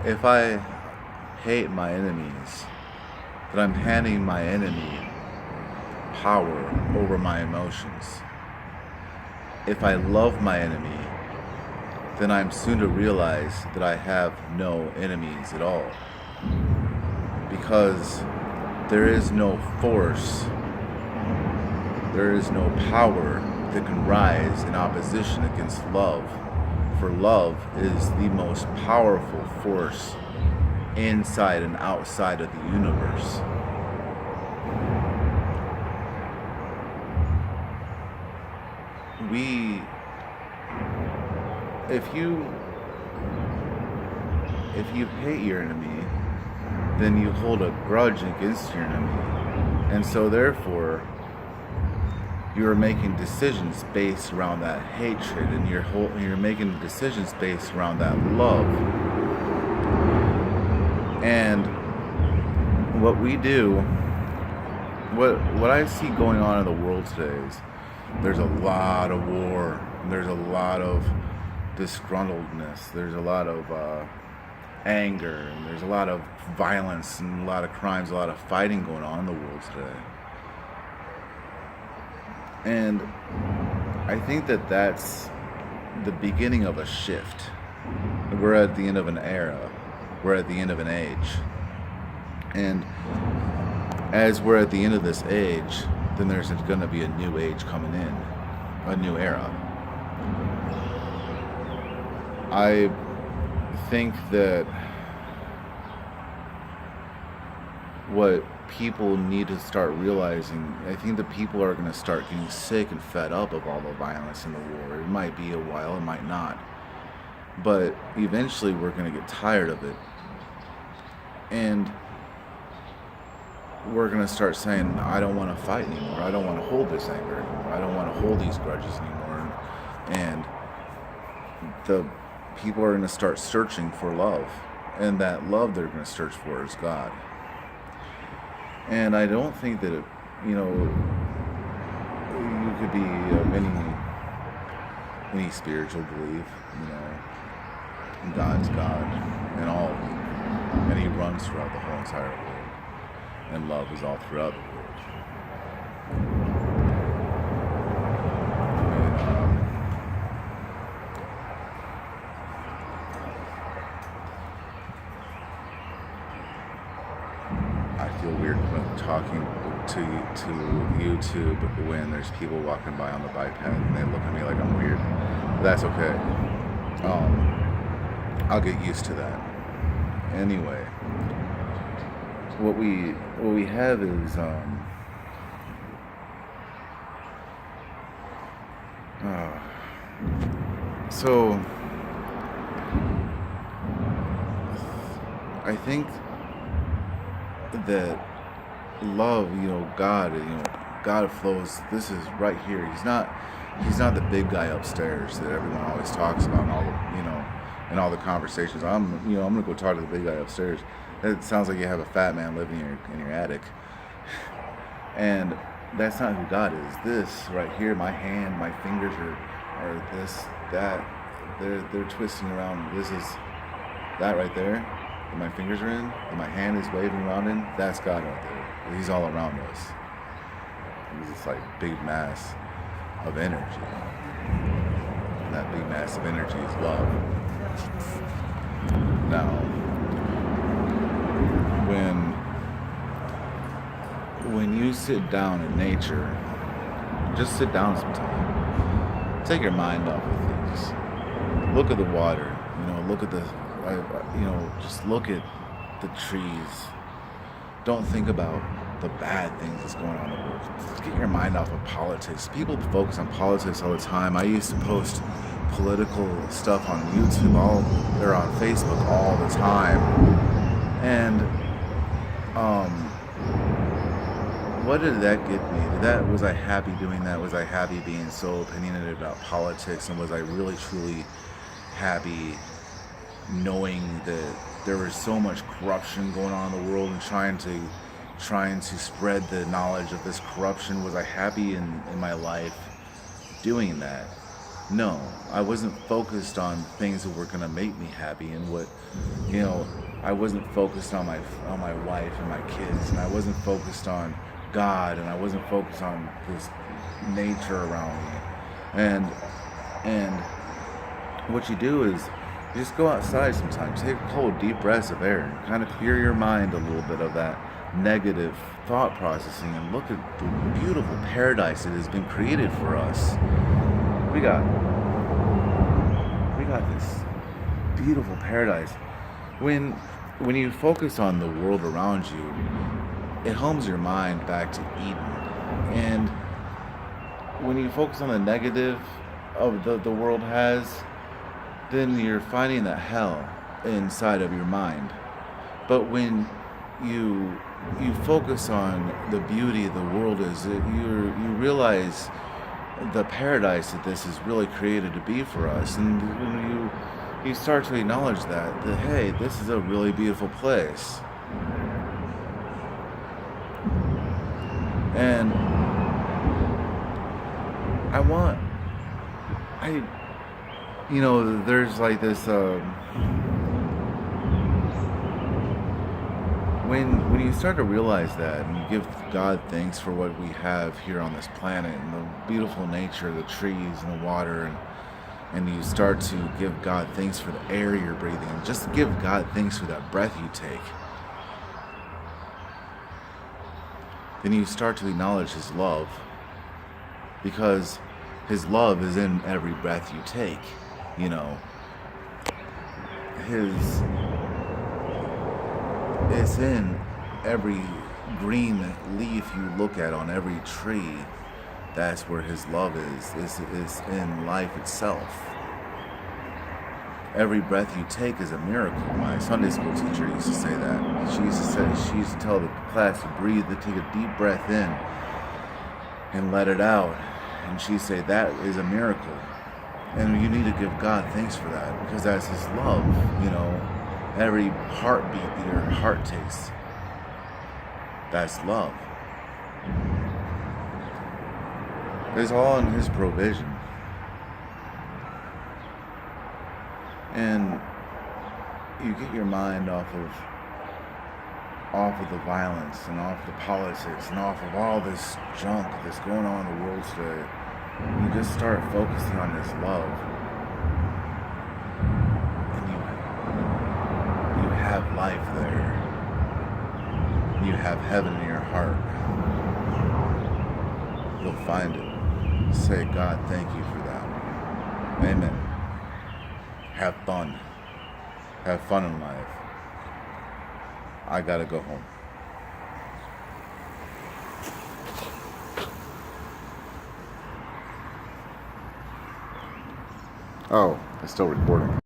If I hate my enemies, then I'm handing my enemy power over my emotions. If I love my enemy, then I'm soon to realize that I have no enemies at all. Because there is no force, there is no power that can rise in opposition against love. For love is the most powerful force inside and outside of the universe. We, if you hate your enemy, then you hold a grudge against your enemy, and so therefore you're making decisions based around that hatred, and you're making decisions based around that love. And what we do, what I see going on in the world today is there's a lot of war, and there's a lot of disgruntledness, there's a lot of anger, and there's a lot of violence and a lot of crimes, a lot of fighting going on in the world today. And I think that that's the beginning of a shift. We're at the end of an era. We're at the end of an age. And as we're at the end of this age, then there's going to be a new age coming in, a new era. I think that what people need to start realizing, I think that people are going to start getting sick and fed up of all the violence in the war. It might be a while, it might not. But eventually we're going to get tired of it. And we're going to start saying, I don't want to fight anymore. I don't want to hold this anger anymore. I don't want to hold these grudges anymore. And the people are going to start searching for love. And that love they're going to search for is God. And I don't think that, you could be of any spiritual belief, God's God and all, and He runs throughout the whole entire world, and love is all throughout the world. I feel weird when talking to YouTube when there's people walking by on the bike path and they look at me like I'm weird. But that's okay. I'll get used to that. Anyway, what we have is so I think that love, God flows. This is right here. He's not the big guy upstairs that everyone always talks about in all in all the conversations. I'm gonna go talk to the big guy upstairs. It sounds like you have a fat man living in your attic, and that's not who God is. This right here, my hand, my fingers are this, that. They're twisting around. This is that right there. That my fingers are in, and my hand is waving around in. That's God right there. He's all around us. He's this like big mass of energy. And that big mass of energy is love. Now, when you sit down in nature, just sit down sometime. Take your mind off of things. Look at the water. Look at just look at the trees. Don't think about the bad things that's going on in the world. Just get your mind off of politics. People focus on politics all the time. I used to post political stuff on YouTube or on Facebook all the time. And what did that get me? Was I happy doing that? Was I happy being so opinionated about politics? And was I really truly happy knowing that there was so much corruption going on in the world and trying to spread the knowledge of this corruption? Was I happy in my life doing that? No, I wasn't focused on things that were gonna make me happy and what, you know, I wasn't focused on my wife and my kids, and I wasn't focused on God, and I wasn't focused on this nature around me. And and what you do is you just go outside sometimes, take a cold, deep breaths of air, and kind of clear your mind a little bit of that negative thought processing, and look at the beautiful paradise that has been created for us. We got we got this beautiful paradise. When when you focus on the world around you, it homes your mind back to Eden. And when you focus on the negative of the world has, then you're finding that hell inside of your mind. But when you you focus on the beauty of the world is that you realize the paradise that this is really created to be for us, and when you start to acknowledge that hey, this is a really beautiful place. And I want I there's like this when you start to realize that, and you give God thanks for what we have here on this planet and the beautiful nature, the trees and the water, and you start to give God thanks for the air you're breathing, and just give God thanks for that breath you take, then you start to acknowledge His love, because His love is in every breath you take. You know, His it's in every green leaf you look at on every tree. That's where His love is in life itself. Every breath you take is a miracle. My Sunday school teacher used to say that. She used to tell the class to breathe, to take a deep breath in and let it out. And she'd say that is a miracle. And you need to give God thanks for that, because that's His love. Every heartbeat that your heart takes, that's love. It's all in His provision. And you get your mind off of the violence and off the politics and off of all this junk that's going on in the world today. You just start focusing on this love, and you have life there. You have heaven in your heart. You'll find it. Say, God, thank you for that. Amen. Have fun. Have fun in life. I gotta go home. Oh, it's still recording.